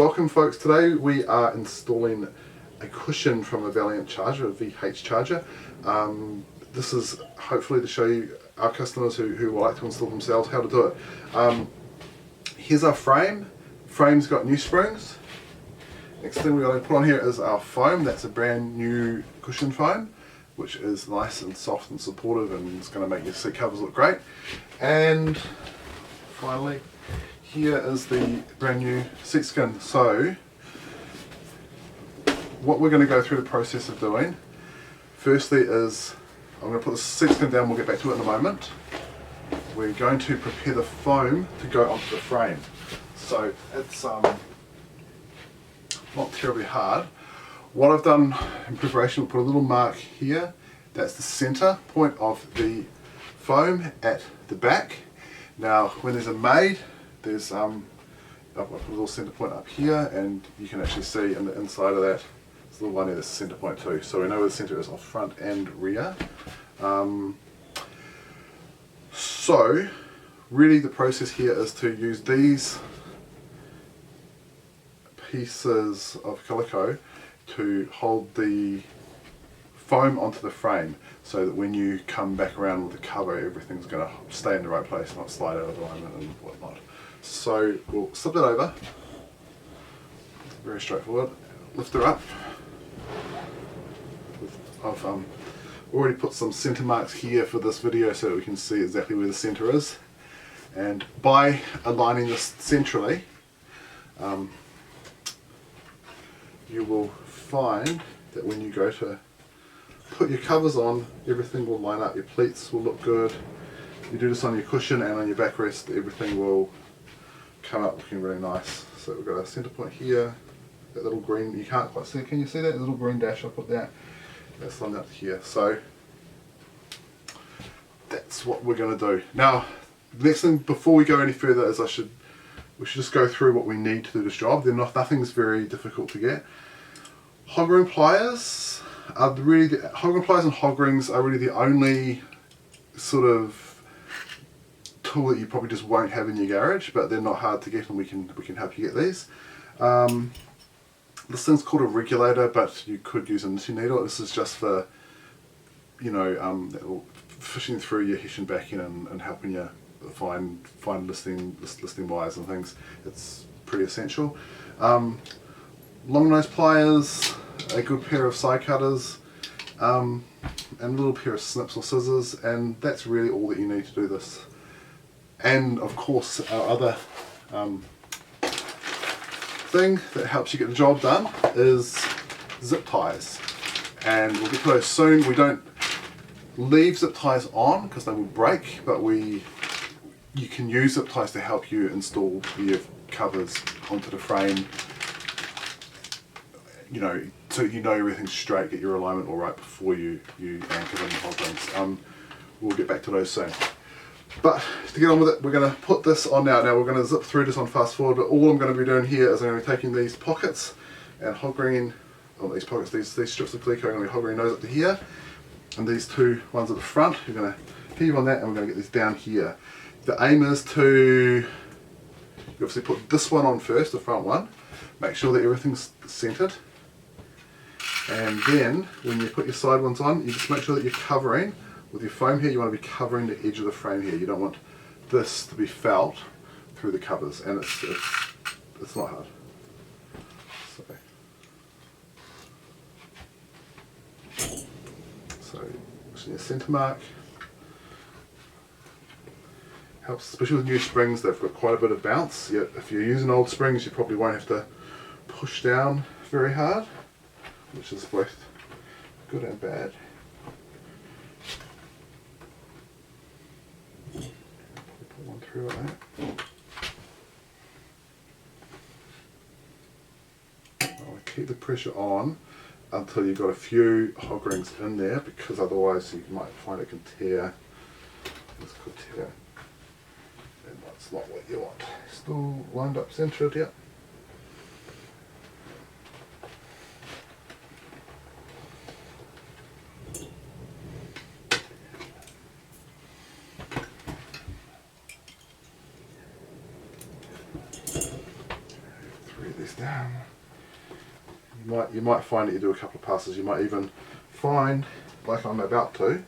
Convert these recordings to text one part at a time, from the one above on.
Welcome folks, today we are installing a cushion from a Valiant Charger, a VH Charger. This is hopefully to show you our customers who like to install themselves how to do it. Here's our frame. Frame's got new springs. Next thing we're going to put on here is our foam. That's a brand new cushion foam, which is nice and soft and supportive, and it's going to make your seat covers look great. And finally, here is the brand new seat skin. So what we're going to go through the process of doing firstly is I'm going to put the seat skin down. We'll get back to it in a moment. We're going to prepare the foam to go onto the frame. So it's not terribly hard. What I've done in preparation, we'll put a little mark here. That's the center point of the foam at the back. Now when these are made, there's I've got a little center point up here, and you can actually see in the inside of that there's a little one there, there's a center point too. So we know where the center is off front and rear. So really the process here is to use these pieces of calico to hold the foam onto the frame, so that when you come back around with the cover, everything's going to stay in the right place, not slide out of alignment and whatnot. So we'll slip that over. Very straightforward. Lift her up. I've already put some center marks here for this video so that we can see exactly where the center is. And by aligning this centrally, you will find that when you go to put your covers on, everything will line up. Your pleats will look good. You do this on your cushion and on your backrest, everything will come up looking really nice. So we've got a center point here, that little green, you can't quite see, can you see that? The little green dash I put there, that's lined up here. So that's what we're going to do. Now, the next thing before we go any further is we should just go through what we need to do this job. Nothing's very difficult to get. Hog ring pliers are really, hog ring pliers and hog rings are really the only sort of tool that you probably just won't have in your garage, but they're not hard to get, and we can help you get these. This thing's called a regulator, but you could use a knitting needle. This is just for, you know, fishing through your hessian backing and helping you find listing wires and things. It's pretty essential. Long nose pliers, a good pair of side cutters, and a little pair of snips or scissors, and that's really all that you need to do this. And of course our other thing that helps you get the job done is zip ties, and we'll get to those soon. We don't leave zip ties on because they will break, but you can use zip ties to help you install your covers onto the frame, you know, so you know everything's straight, get your alignment all right before you anchor them the hog rings. We'll get back to those soon. But to get on with it, we're going to put this on now. Now we're going to zip through this on fast forward, but all I'm going to be doing here is I'm going to be taking these pockets and hog ringing, these strips of calico, I'm going to be hog ringing those up to here, and these two ones at the front, we're going to heave on that, and we're going to get these down here. The aim is to obviously put this one on first, the front one, make sure that everything's centered, and then when you put your side ones on, you just make sure that you're covering with your foam here. You want to be covering the edge of the frame here. You don't want this to be felt through the covers, and it's not hard. So your center mark helps, especially with new springs. They've got quite a bit of bounce. Yet if you're using old springs, you probably won't have to push down very hard, which is both good and bad. Put one through like that. I'll keep the pressure on until you've got a few hog rings in there, because otherwise you might find it can tear. This could tear, and that's not what you want. Still lined up centered, yeah. These down. You might find that you do a couple of passes. You might even find, like I'm about to,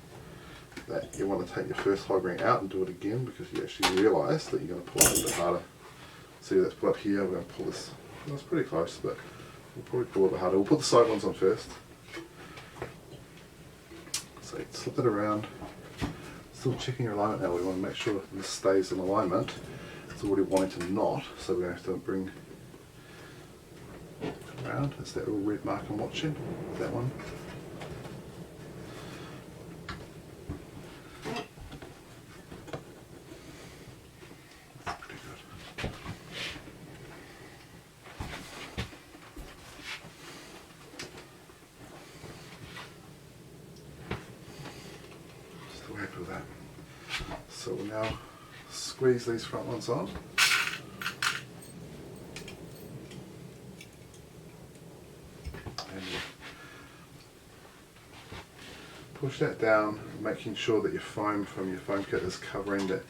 that you want to take your first hog ring out and do it again because you actually realise that you're going to pull it a bit harder. See, let's put up here. We're going to pull this. Well, it's pretty close, but we'll probably pull it a bit harder. We'll put the side ones on first. So slip it around. Still checking your alignment now. We want to make sure this stays in alignment. It's already wanting to knot, so we're going to have to bring it around. That's that little red mark I'm watching. That one. That's pretty good. Still happy with that. So we'll now squeeze these front ones on. And push that down, making sure that your foam from your foam kit is covering the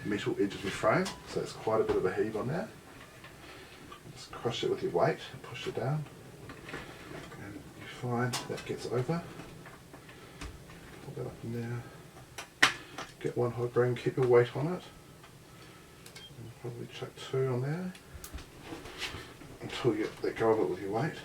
metal edge of your frame. So it's quite a bit of a heave on there. Just crush it with your weight and push it down. And you find that gets over. Put that up in there. Get one hog ring, keep your weight on it. And probably chuck 2 on there until you let go of it with your weight.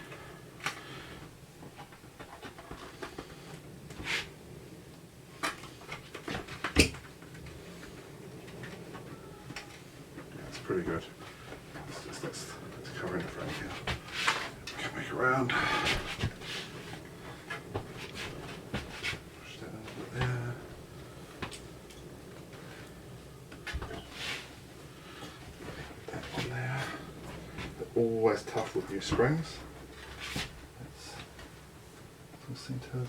That's pretty good. That's covering the frame here. Come back around. Push that over there. Always tough with new springs. That's centered.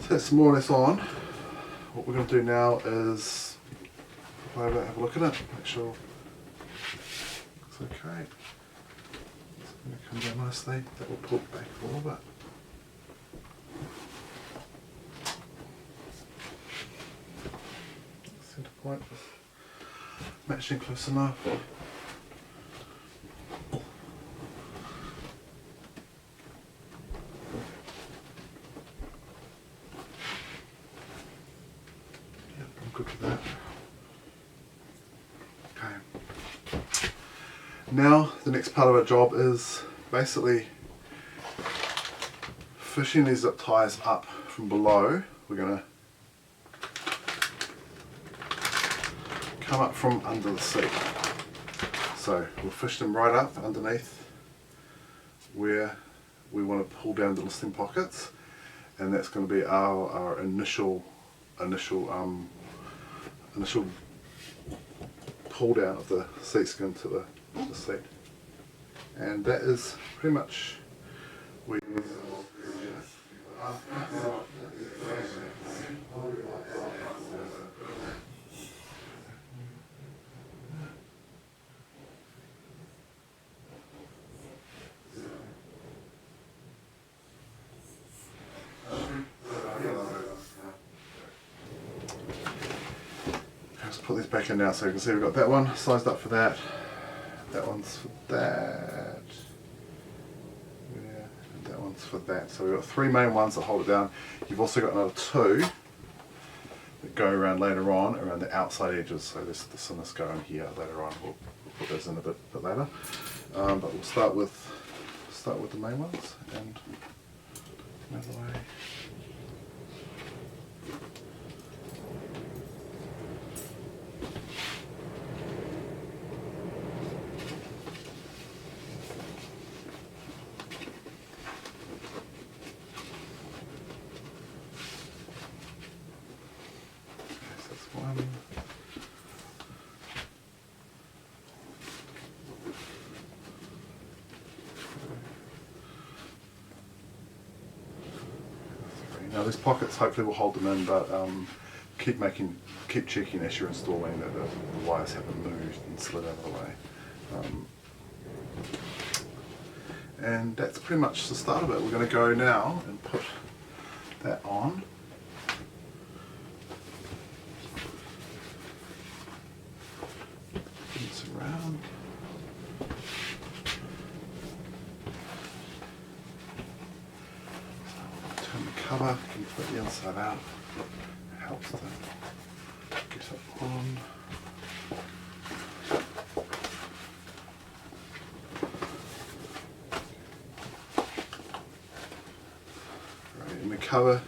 That's more or less on. What we're going to do now is have a look at it, make sure it's okay. It's going to come down nicely. That will pull back a little bit. Centre point matching close enough. Good for that. Okay. Now the next part of our job is basically fishing these zip ties up from below. We're going to come up from under the seat. So we'll fish them right up underneath where we want to pull down the listing pockets, and that's going to be our initial pull down of the seat skin to the seat, and that is pretty much where put these back in now, so you can see we've got that one sized up for that, that one's for that, yeah, and that one's for that. So we've got 3 main ones that hold it down. You've also got another 2 that go around later on, around the outside edges. So this and this go in here later on. We'll put those in a bit later. But we'll start with the main ones and move away. Now these pockets hopefully will hold them in, but keep checking as you're installing that the wires haven't moved and slid out of the way. And that's pretty much the start of it. We're going to go now and put that on. This around. Turn the cover, can put the inside out. It helps to get it on. In the cover,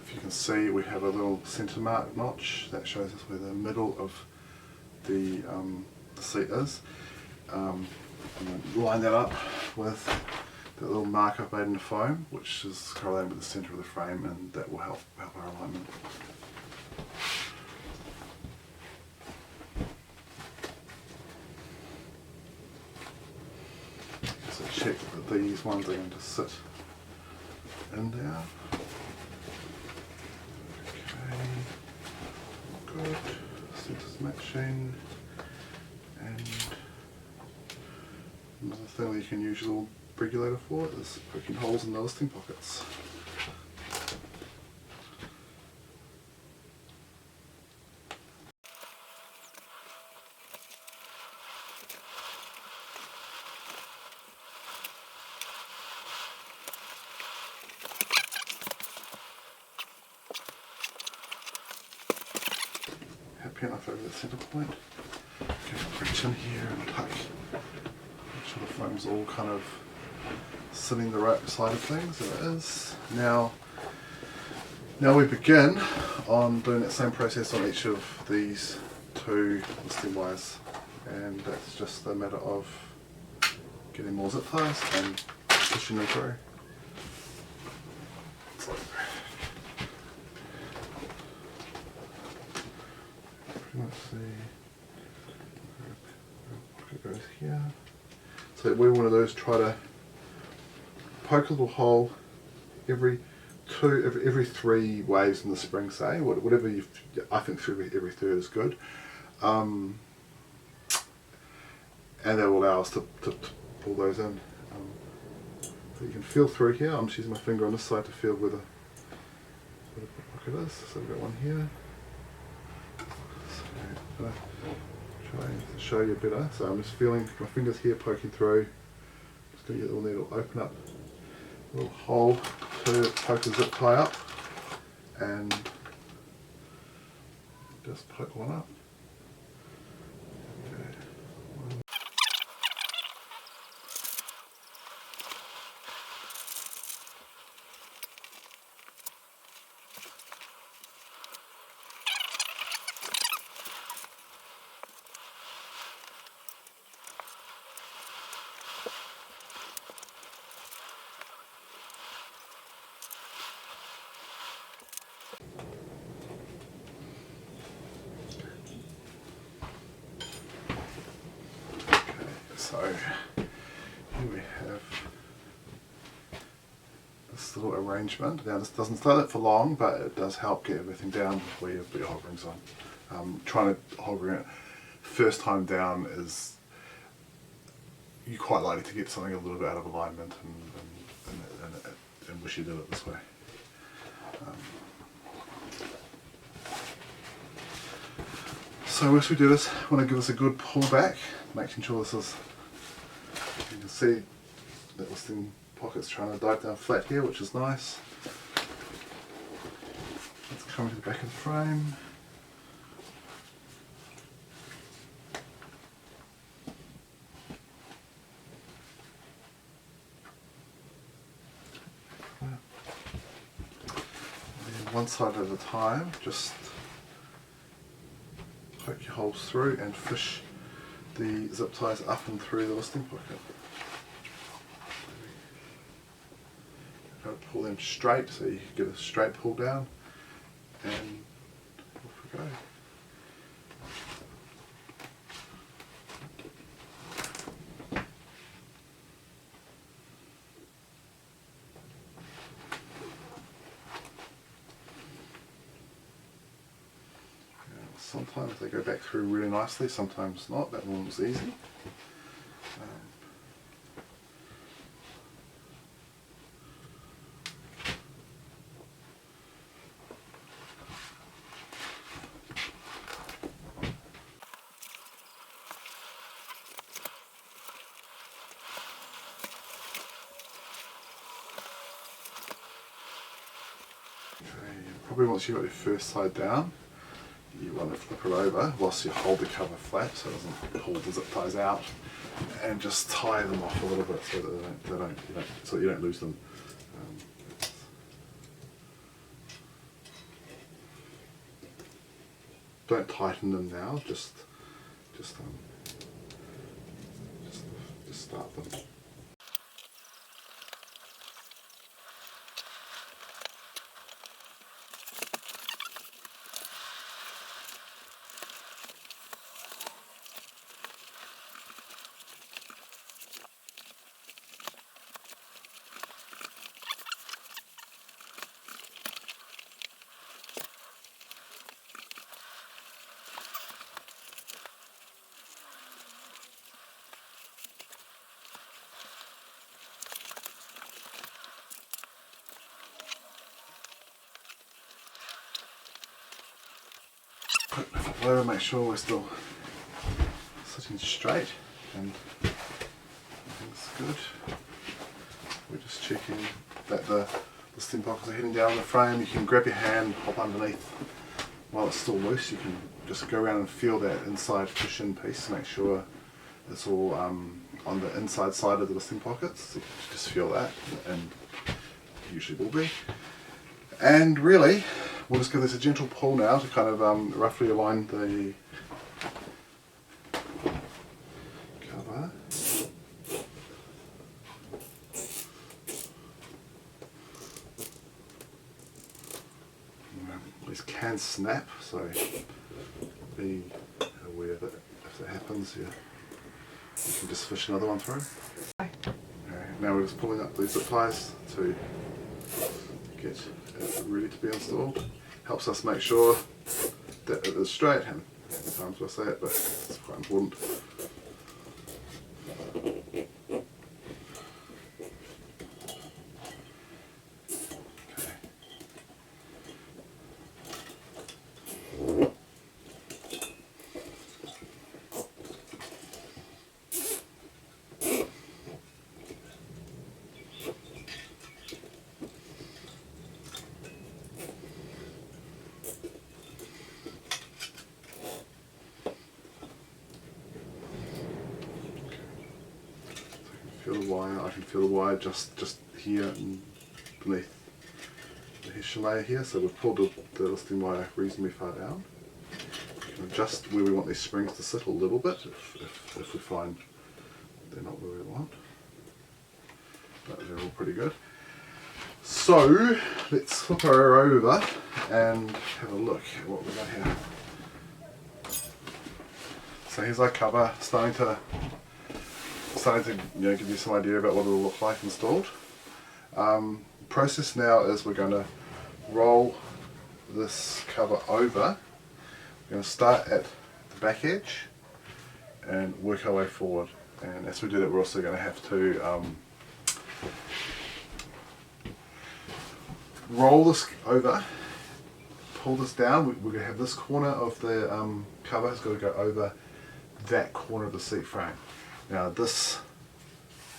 if you can see, we have a little centre mark notch that shows us where the middle of the seat is. I'm going to line that up with the little mark I've made in the foam, which is correlated with the centre of the frame, and that will help our alignment. So check that these ones are going to sit in there. Okay, good. Center's matching. And another thing that you can use your little regulator for is poking holes in the listing pockets. Happy enough over the centre point. Okay, reach in here and tuck. Make sure the foam's all kind of sitting the right side of things, and it is. Now we begin on doing that same process on each of these two listing wires, and that's just a matter of getting more zip ties and pushing them through. Let's see, pocket goes here. So we want to do is try to poke a little hole every 3 waves in the spring, say, whatever you. I think every third is good, and that will allow us to pull those in. So you can feel through here. I'm just using my finger on this side to feel where the pocket is. So we've got one here. So I'm trying to show you better. So I'm just feeling my fingers here poking through. Just going to get the little needle open up, a little hole to poke a zip tie up, and just poke one up. Okay. So here we have this little arrangement. Now this doesn't stay there for long, but it does help get everything down where you put your hog rings on. Trying to hog ring it first time down is, you're quite likely to get something a little bit out of alignment and wish you did it this way. So once we do this, I want to give this a good pull back, making sure this is, you can see that listing pocket's trying to dive down flat here, which is nice. Let's come to the back of the frame. And one side at a time, just poke your holes through and fish the zip ties up and through the listing pocket. Pull them straight so you get a straight pull down, and off we go. Sometimes they go back through really nicely, sometimes not. That one was easy. Probably once you've got your first side down, you want to flip it over whilst you hold the cover flat so it doesn't pull the zip ties out, and just tie them off a little bit so that you don't lose them. Don't tighten them now. Just start them. Flip it, make sure we're still sitting straight and everything's good. We're just checking that the stem pockets are heading down the frame. You can grab your hand, hop underneath while it's still loose. You can just go around and feel that inside cushion piece to make sure it's all on the inside side of the stem pockets. So you can just feel that, and it usually will be. And really, we'll just give this a gentle pull now to kind of roughly align the cover. These can snap, so be aware that if that happens, you can just fish another one through. Okay, now we're just pulling up these zip ties to get it ready to be installed. Helps us make sure that it is straight, and sometimes I say it, but it's quite important. Feel the wire. I can feel the wire just here and beneath the hessian layer here. So we've pulled the listing wire reasonably far down. We can adjust where we want these springs to sit a little bit if we find they're not where we want. But they're all pretty good. So let's flip her over and have a look at what we've got here. So here's our cover, starting to give you some idea about what it'll look like installed. Process now is we're going to roll this cover over. We're going to start at the back edge and work our way forward. And as we do that, we're also going to have to roll this over, pull this down. We're going to have this corner of the cover has got to go over that corner of the seat frame. Now this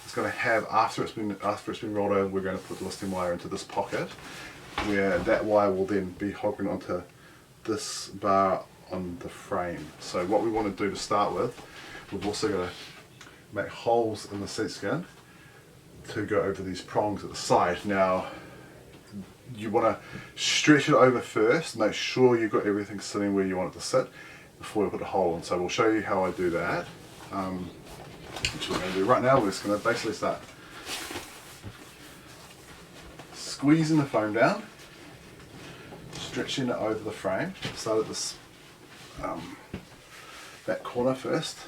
is going to have, after it's been rolled over, we're going to put the listing wire into this pocket, where that wire will then be hogging onto this bar on the frame. So what we want to do to start with, we've also got to make holes in the seat skin to go over these prongs at the side. Now you want to stretch it over first, make sure you've got everything sitting where you want it to sit before we put a hole in. So we'll show you how I do that. Which we're going to do right now. We're just going to basically start squeezing the foam down, stretching it over the frame. Start at this that corner first.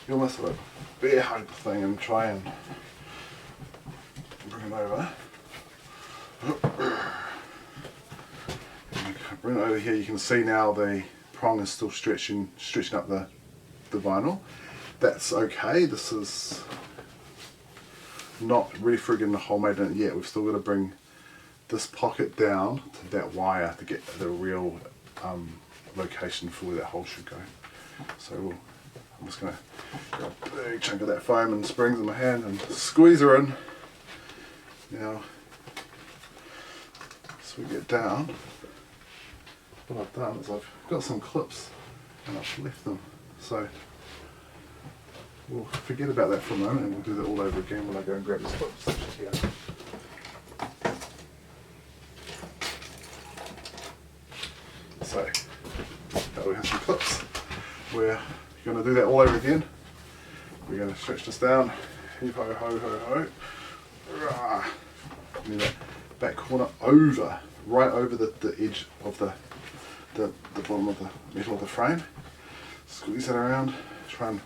You almost sort of bear hug the thing and try and bring it over. Bring it over here. You can see now the prong is still stretching up the vinyl. That's okay. This is not ready for getting the hole made in it yet. We've still got to bring this pocket down to that wire to get the real location for where that hole should go. So I'm just going to get a big chunk of that foam and springs in my hand and squeeze her in. Now, as we get down, what I've done is I've got some clips and I've left them. So we'll forget about that for a moment and we'll do that all over again when I go and grab these clips. Here. So, now we have some clips. We're going to do that all over again. We're going to stretch this down. Heave ho ho ho ho. Rah. Move that back corner over, right over the edge of the bottom of the metal of the frame. Squeeze that around. Try and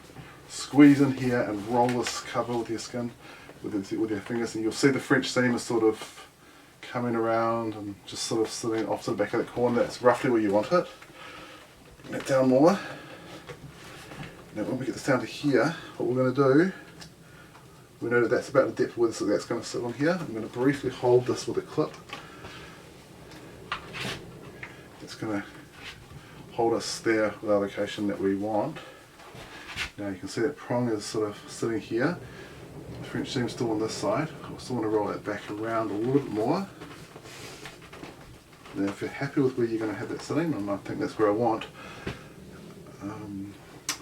squeeze in here and roll this cover with your skin, with your fingers, and you'll see the French seam is sort of coming around and just sort of sitting off to the back of the corner. That's roughly where you want it. Bring that down more. Now when we get this down to here, what we're going to do, we know that that's about the depth where that's going to sit on here. I'm going to briefly hold this with a clip. It's going to hold us there with our location that we want. Now you can see that prong is sort of sitting here. The French seam is still on this side. I still want to roll that back around a little bit more. Now if you're happy with where you're going to have that sitting, and I think that's where I want,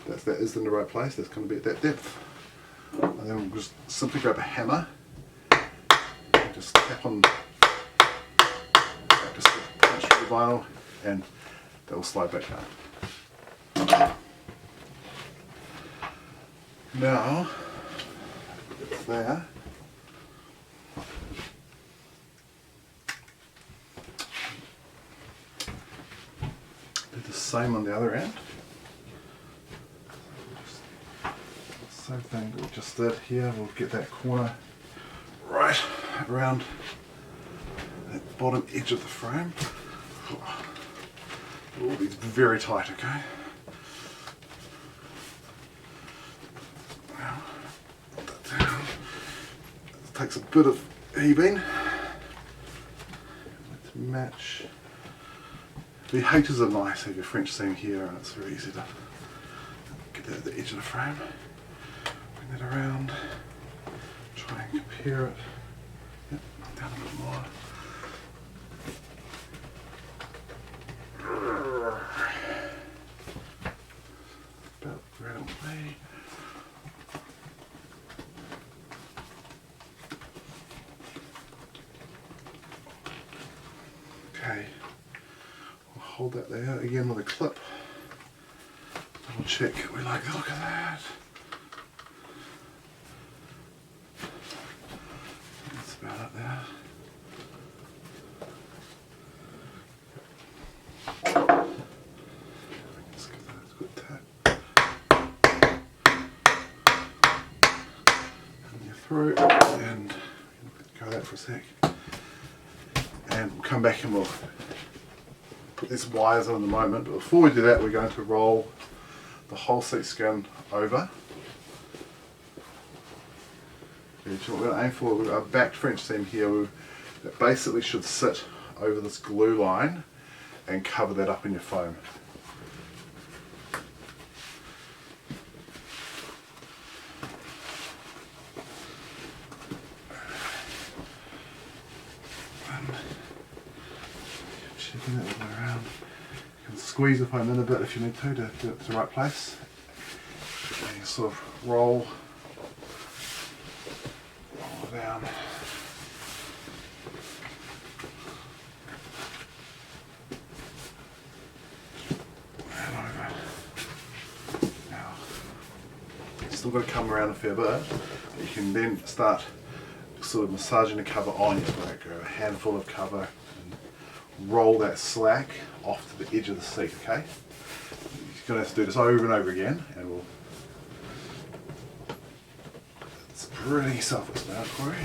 that is in the right place, that's going to be at that depth. And then we'll just simply grab a hammer and just tap on, just punch through the vinyl, and that will slide back down. Now, it's there. Do the same on the other end. Same thing that we just did here. We'll get that corner right around that bottom edge of the frame. Oh, these very tight, okay? Now, put that down. It takes a bit of heaving to match. The haters are nice, have your French seam here, and it's very easy to get that at the edge of the frame. Bring that around, try and compare it. Yep, down a bit more. About right away. Okay, we'll hold that there again with a clip. Double check we like the look of that. That's about it there. Let's give that a good tap. And you're through, and go that for a sec. And we'll come back and we'll put these wires on in a moment, but before we do that we're going to roll the whole seat skin over. What we're going to aim for, we've got a backed French seam here that basically should sit over this glue line and cover that up in your foam. Checking that all the way around. You can squeeze the foam in a bit if you need to get it to the right place. And you sort of roll down. And over. Now, it's still got to come around a fair bit. You can then start sort of massaging the cover on your back, or a handful of cover, and roll that slack off to the edge of the seat, okay? You're going to have to do this over and over again, and we'll. It's pretty self-explanatory.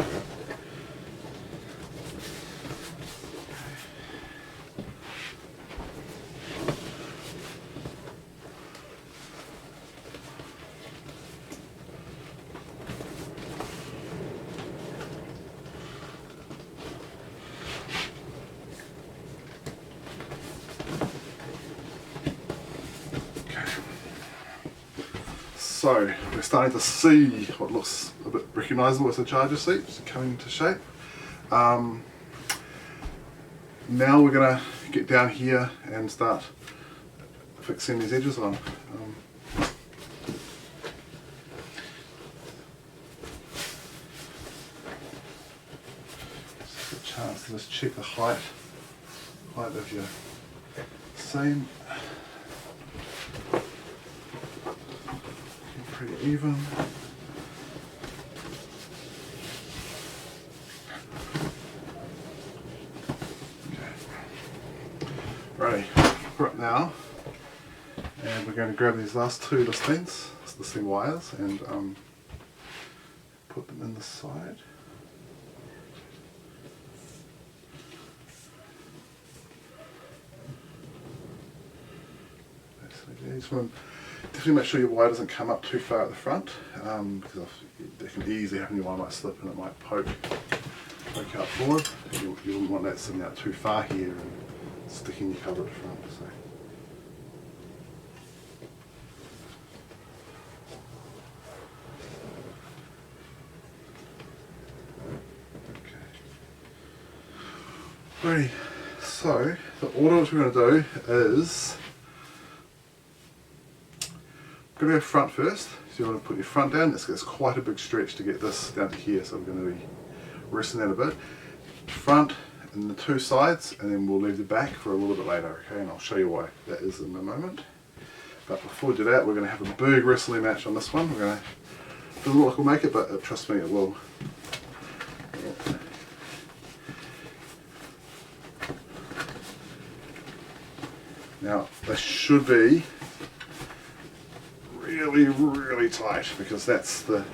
So we're starting to see what looks a bit recognisable as the charger seat coming into shape. Now we're going to get down here and start fixing these edges on. Just a chance to just check the height of your seam. Pretty even. Righty, we're up now, and we're going to grab these last two listing wires, and put them in the side. Definitely make sure your wire doesn't come up too far at the front, because it can easily happen. Your wire might slip and it might poke out forward. You wouldn't want that sitting out too far here and sticking your cover at the front. So. Okay. Alrighty. So the order which we're going to do is we're going to go front first. So you want to put your front down. It's quite a big stretch to get this down to here, so we're going to be resting that a bit. Front and the two sides, and then we'll leave the back for a little bit later, okay? And I'll show you why that is in a moment. But before we do that, we're going to have a big wrestling match on this one. We're going to, doesn't look like we'll make it, but trust me, it will. Now, this should be really tight, because that's the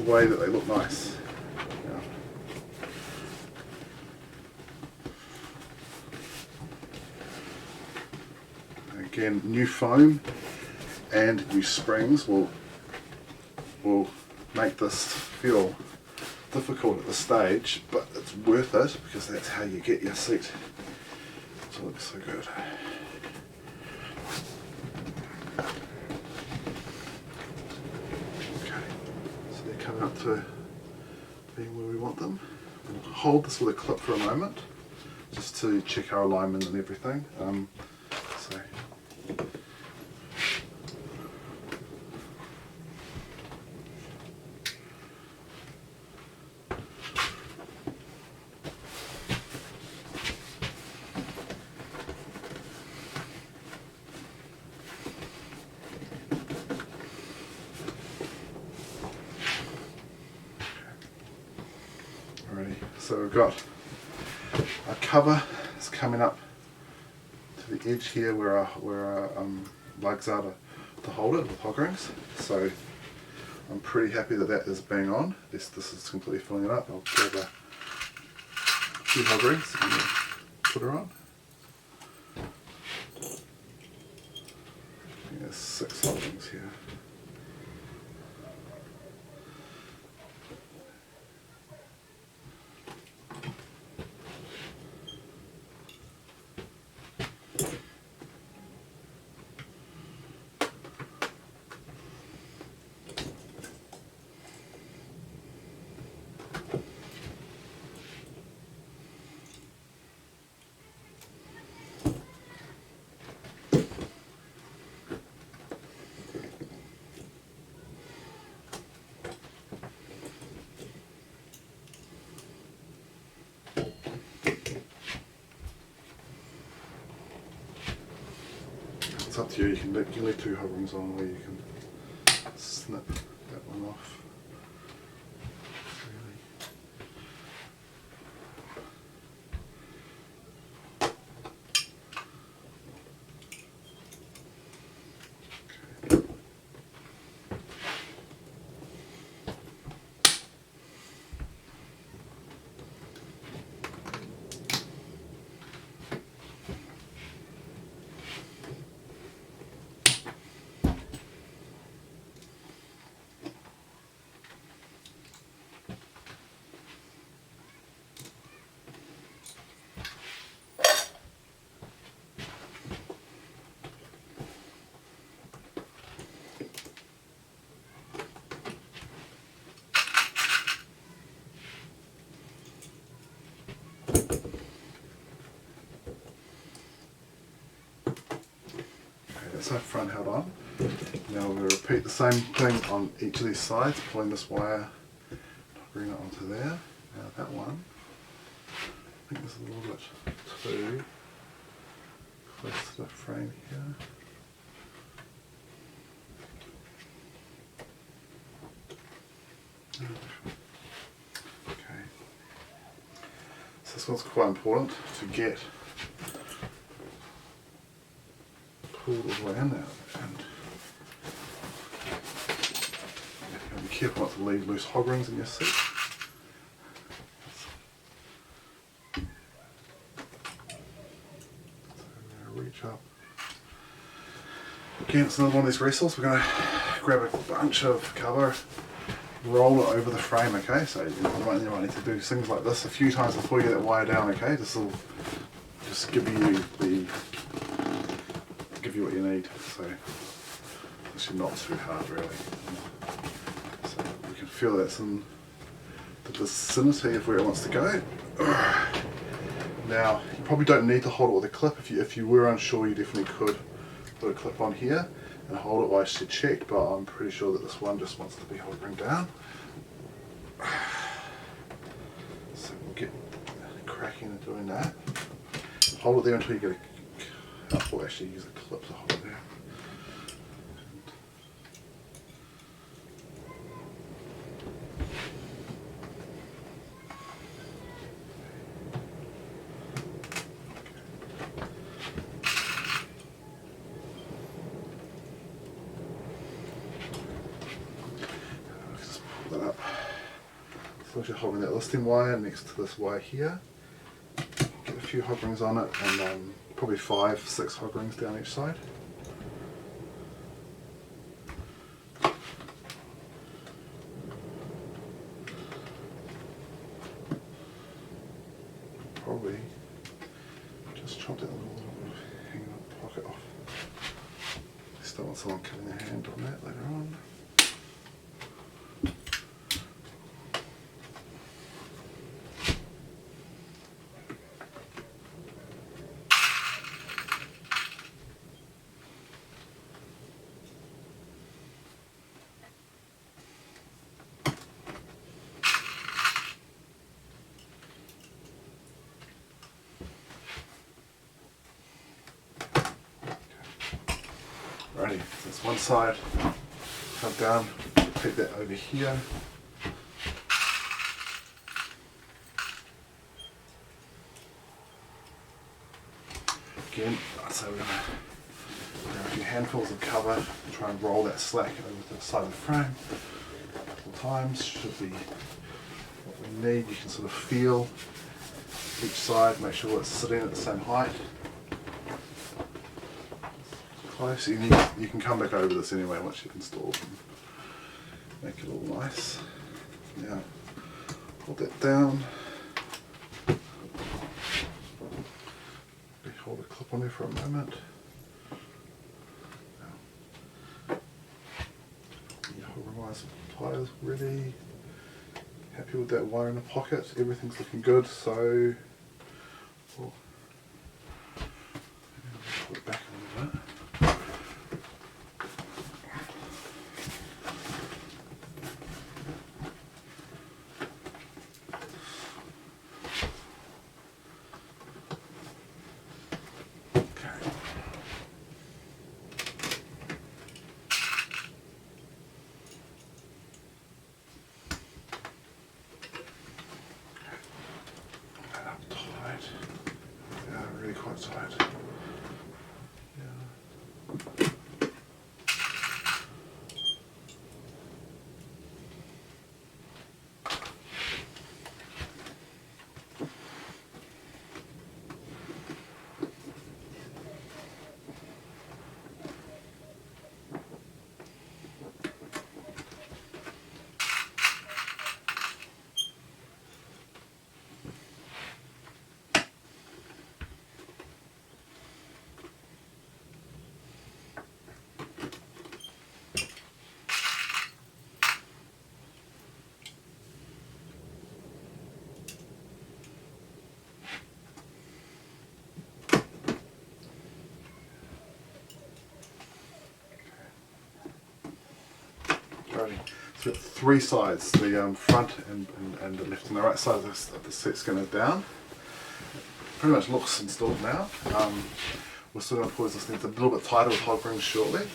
way that they look nice. Again, new foam and new springs will make this feel difficult at this stage, but it's worth it, because that's how you get your seat to look so good. Coming up to being where we want them. We'll hold this with a clip for a moment, just to check our alignment and everything. So we've got our cover is coming up to the edge here where our lugs are to hold it with hog rings. So I'm pretty happy that is bang on. This is completely filling it up. I'll grab a few hog rings and put her on. I think there's 6 hog rings here. It's up to you. You can leave 2 hog rings on, or you can snip that one off. side front held on. Now we're going to repeat the same thing on each of these sides, pulling this wire, bring it onto there. Now that one, I think this is a little bit too close to the frame here. Okay, so this one's quite important to get pulled all the way in there, and you have to be careful not to leave loose hog rings in your seat. So we're going to reach up. Again, it's another one of these wrestles. We're going to grab a bunch of cover, roll it over the frame, okay? So you might need to do things like this a few times before you get that wire down, okay? This will just give you what you need. So it's not too hard really. So we can feel that's in the vicinity of where it wants to go. Now you probably don't need to hold it with a clip. If you were unsure, you definitely could put a clip on here and hold it while you check, but I'm pretty sure that this one just wants to be hovering down. So we'll get cracking and doing that. Hold it there until you get a, we'll actually use a clip to hold it there. Up. So you're holding that listing wire next to this wire here. Get a few hog rings on it, and probably 5-6 hog rings down each side. Probably just chop that little hanging pocket off. Just don't want someone cutting their hand on that later on. Righty, so that's one side, come down, take that over here. Again, so we're going to grab a few handfuls of cover and try and roll that slack over to the side of the frame a couple of times. Should be what we need. You can sort of feel each side, make sure it's sitting at the same height. Close. You can come back over this anyway once you've installed and make it all nice. Now, hold that down. Hold a clip on there for a moment. Now, your wire pliers ready. Happy with that wire in the pocket. Everything's looking good. So, we'll put it back a little bit. Really quite tight. So we've got three sides, the front and the left and the right side of the set's going to down. Pretty much looks installed now. We're still going to pull this thing a little bit tighter with hog rings shortly,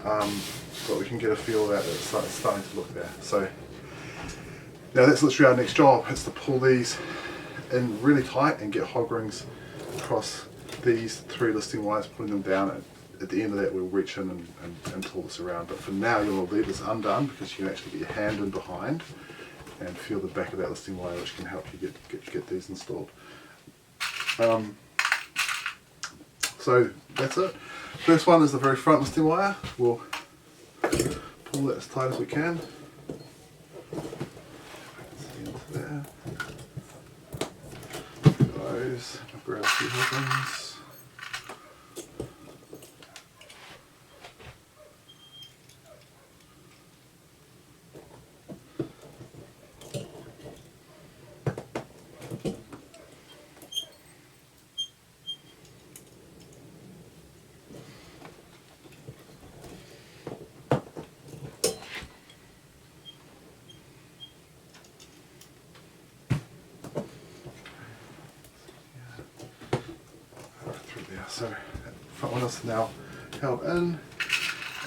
but we can get a feel that it's starting to look there. So now that's literally our next job, is to pull these in really tight and get hog rings across these three listing wires, putting them down. At the end of that we'll reach in and pull this around, but for now you'll leave this undone because you can actually get your hand in behind and feel the back of that listing wire, which can help you get these installed. So that's it. First one is the very front listing wire. We'll pull that as tight as we can. Into there. Those. I'll grab a few hog rings. So that front one is now held in,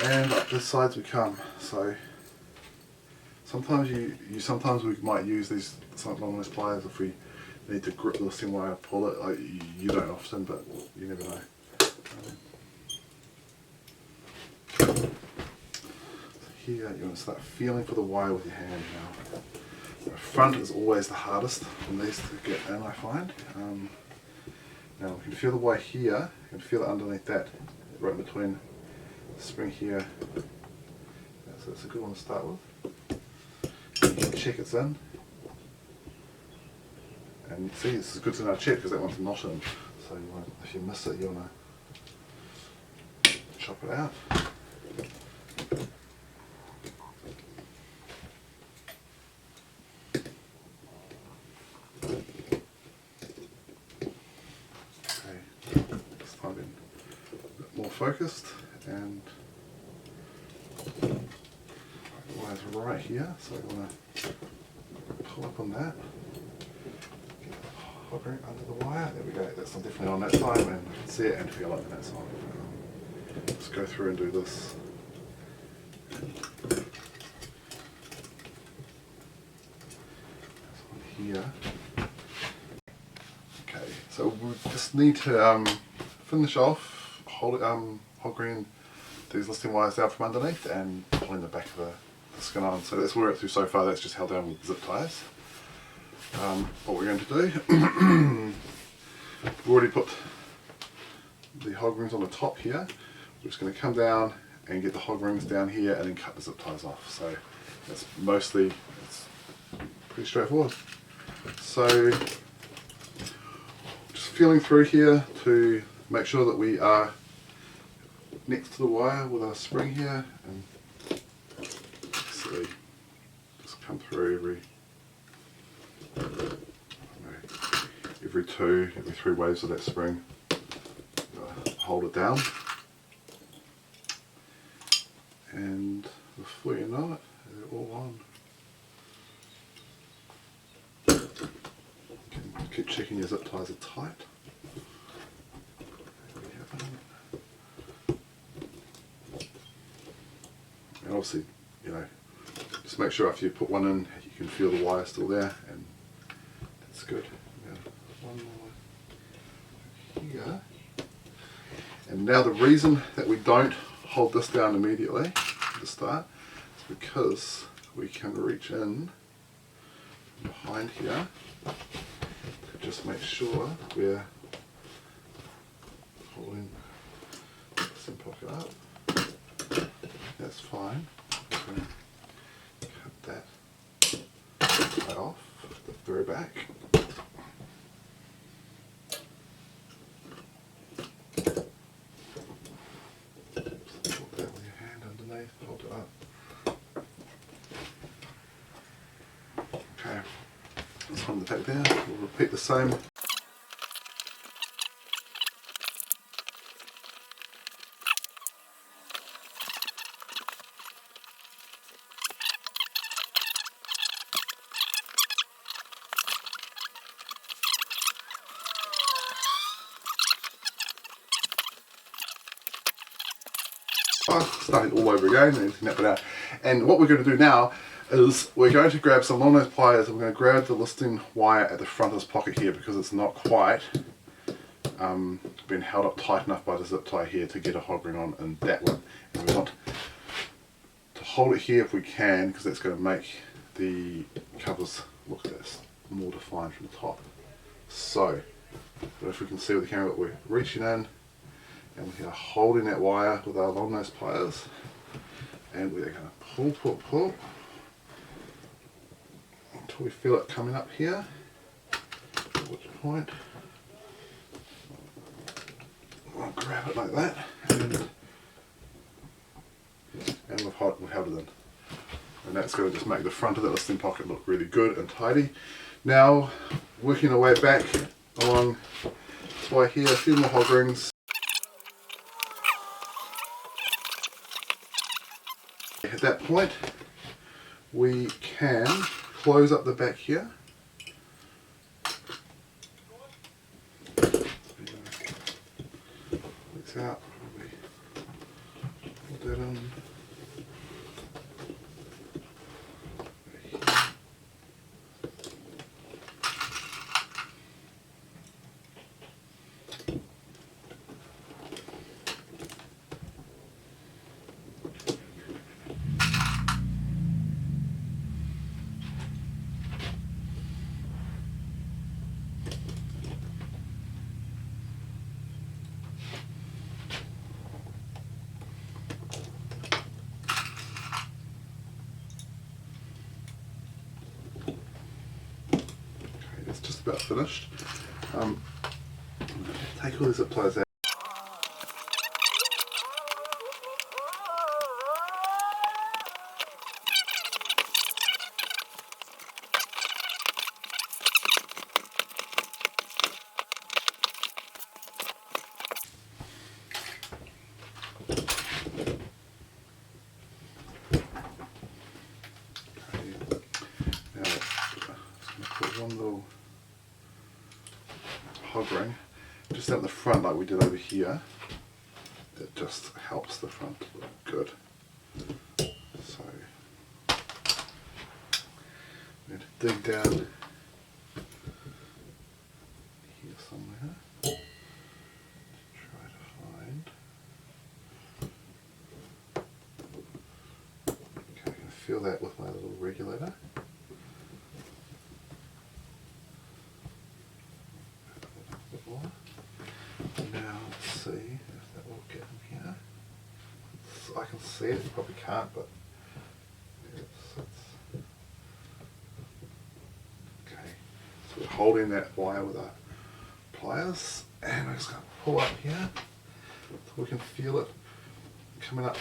and up the sides we come. So sometimes sometimes we might use these long nose pliers if we need to grip the listing wire, pull it. Like, you don't often, but you never know. So here you want to start feeling for the wire with your hand now. The front is always the hardest on these to get in, I find. Now we can feel the wire here, you can feel it underneath that, right between the spring here. So that's a good one to start with. You can check it's in. And you see, this is good to know check because that one's not in. So you want, if you miss it, you want to chop it out. Focused, and the wire's right here, so we want to pull up on that, get the hog ring under the wire. There we go, that's definitely on that side, and I can see it and feel it on that side. Let's go through and do this. This one here. Okay, so we just need to finish off hog ring these listing wires down from underneath and pulling the back of the skin on. So that's where we're up to so far. That's just held down with zip ties. What we're going to do, we've already put the hog rings on the top here. We're just going to come down and get the hog rings down here and then cut the zip ties off. So that's it's pretty straightforward. So just feeling through here to make sure that we are next to the wire with our spring here, and see, just come through every 3 waves of that spring. Hold it down, and before you know it, they're all on. Keep checking your zip ties are tight. And obviously, just make sure after you put one in, you can feel the wire still there, and that's good. One more here. And now the reason that we don't hold this down immediately at the start is because we can reach in behind here to just make sure we're holding this in pocket up. That's fine. I'm going to cut that right off the very back. Put that with your hand underneath, hold it up. Okay, this one in the back there. We'll repeat the same. starting all over again and snap it out. And what we're going to do now is we're going to grab some long nose pliers and we're going to grab the listing wire at the front of this pocket here because it's not quite been held up tight enough by the zip tie here to get a hog ring on in that one. And we want to hold it here if we can because that's going to make the covers look at this more defined from the top. So if we can see with the camera that we're reaching in and we are holding that wire with our long nose pliers and we're going to pull until we feel it coming up here, at which point we'll grab it like that and we've held it in. And that's going to just make the front of that listing pocket look really good and tidy. Now working our way back along this way here, a few more hog rings. At that point we can close up the back here. Leaks out, put that in. It's just about finished. Take all these zip ties out. One little hog ring just out the front like we did over here. It just helps the front look good. So I'm going to dig down here somewhere to try to find. Okay, I can feel that with my little regulator. Now let's see if that will get in here. I can see it, you probably can't, but okay. So we're holding that wire with our pliers and I'm just going to pull up here so we can feel it coming up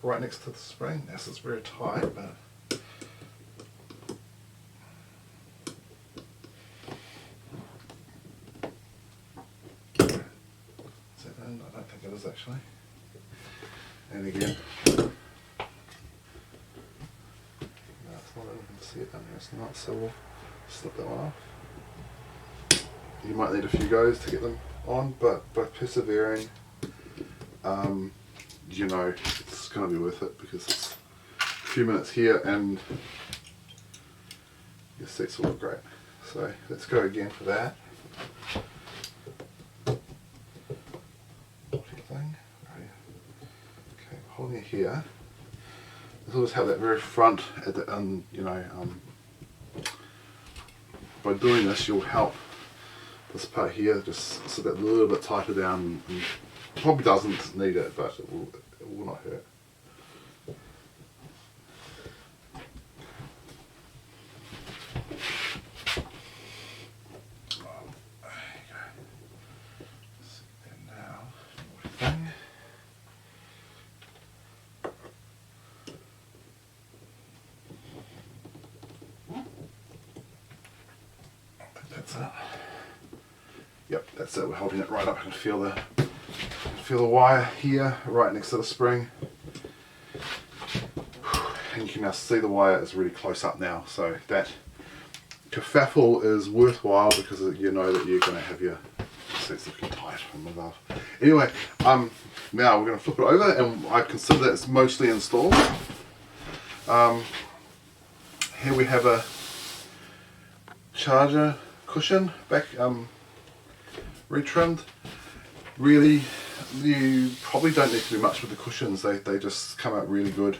right next to the spring. Yes, it's very tight, but I don't think it is actually. And again, no, it's not, I can see it down there, it's not, so we'll slip that one off. You might need a few goes to get them on, but by persevering, you know, it's going to be worth it because it's a few minutes here and your seats will look great. So let's go again for that. Holding it here, this will just have that very front at the you know, by doing this you'll help this part here just sit that little bit tighter down. And probably doesn't need it, but it will not hurt. That's it. Yep, that's it. We're holding it right up. I can feel the wire here, right next to the spring. And you can now see the wire is really close up now. So that kerfuffle is worthwhile because you know that you're going to have your seat's looking tight from above. Anyway, now we're going to flip it over, and I consider that it's mostly installed. Here we have a Charger cushion back, retrimmed. Really, you probably don't need to do much with the cushions. They just come out really good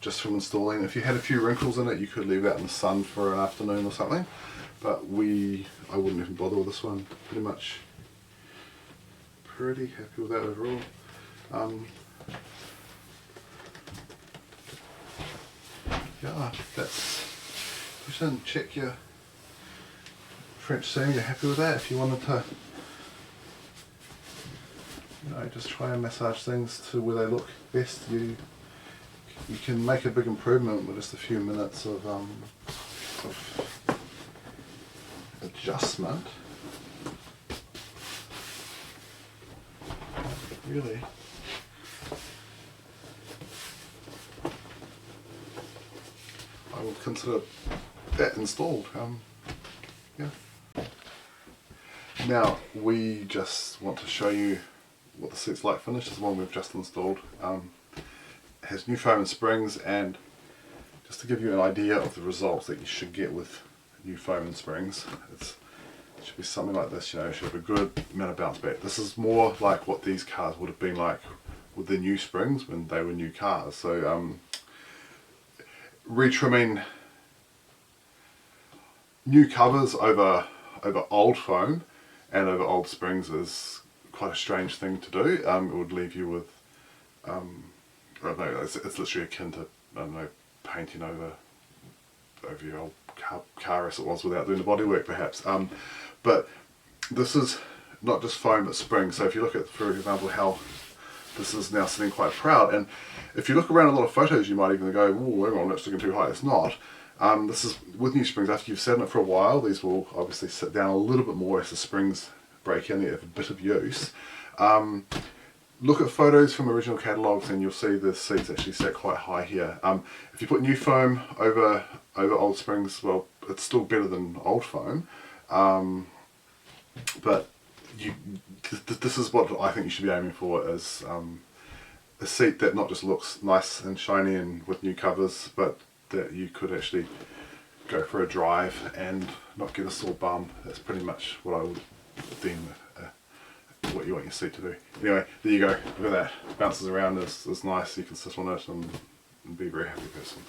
just from installing. If you had a few wrinkles in it, you could leave it out in the sun for an afternoon or something. But I wouldn't even bother with this one. Pretty happy with that overall. Yeah, that's cushion. Check your French seam. You're happy with that? If you wanted to, just try and massage things to where they look best, you can make a big improvement with just a few minutes of adjustment. Really, I would consider that installed. Yeah. Now we just want to show you what the seat's like finished. This is the one we've just installed. It has new foam and springs, and just to give you an idea of the results that you should get with new foam and springs, it should be something like this. You should have a good amount of bounce back. This is more like what these cars would have been like with the new springs when they were new cars. So retrimming new covers over old foam and over old springs is quite a strange thing to do. It would leave you with, I don't know, it's literally akin to, I don't know, painting over your old car as it was without doing the bodywork perhaps. But this is not just foam but spring. So if you look at, for example, how this is now sitting quite proud, and if you look around a lot of photos you might even go, oh, hang on, that's looking too high. It's not. This is with new springs. After you've sat in it for a while, these will obviously sit down a little bit more as the springs break in. You have a bit of use. Look at photos from original catalogues and you'll see the seats actually set quite high here. If you put new foam over old springs, well, it's still better than old foam. But this is what I think you should be aiming for, is a seat that not just looks nice and shiny and with new covers, but that you could actually go for a drive and not get a sore bum. That's pretty much what I would deem what you want your seat to do. Anyway, there you go. Look at that. It bounces around. It's nice. You can sit on it and be a very happy person.